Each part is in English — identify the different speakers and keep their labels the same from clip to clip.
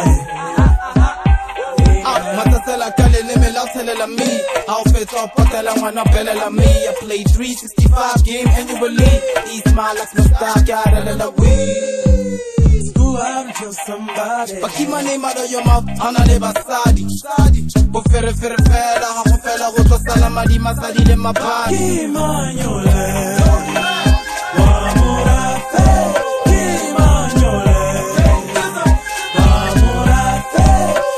Speaker 1: somebody.
Speaker 2: Matasela kale leme la telela me. Outfits all patela wana belela me. I play 365 game annually. Eat my like mustache, gotta la weed.
Speaker 1: Go out and tell somebody.
Speaker 2: But keep my name out of your mouth, Anale Basadi. Go fere fela, half fella, go to Salamadi Masadi in my body.
Speaker 1: Kemang yole. Morafe. Kemang yole. Morafe.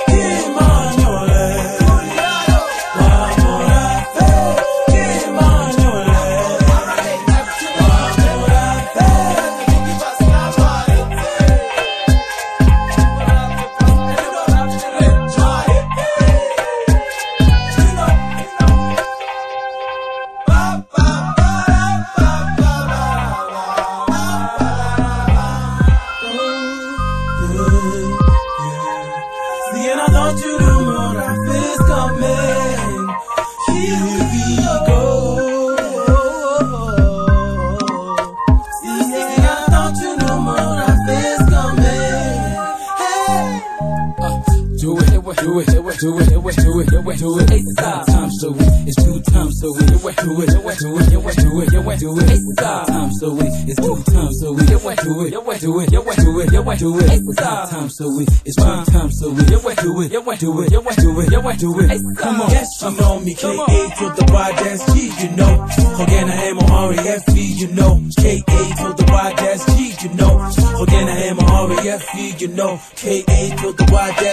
Speaker 1: Kemang yole. Morafe. Kemang yole. See, and I thought you knew Morafe is coming. Here we go. See, and I thought you knew Morafe is coming. Hey.
Speaker 3: Do it, do it, do it, do it, do it, do it, do it, do it. It's 5 times so it's 2 times so do it, do it, do it, do it, do it, do it, do it. It's 5 times so it's 2 times so do it, do it, do it, do it, do it, do it. It's 5 times so it's 1 time so do it, do it, do it, do it, do it, do it.
Speaker 1: Come on, yes, you know me, K.A. to the Y-G, you know. R&B.Morafe, you know. K.A. to the Y-G, you know. R&B.Morafe, you know. K.A. to the Y-G,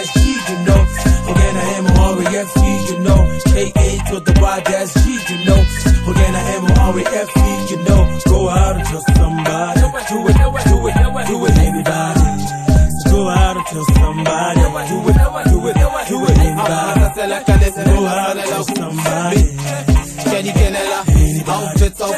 Speaker 1: you know. R&B.Morafe, you know. K.A. to the Y-G, you know. R&B.Morafe, you know. Go out and tell somebody. Do it, do it, do it, everybody. Go out and tell somebody. Do it, do it, do it, everybody. Go out and tell somebody.
Speaker 2: Outfits all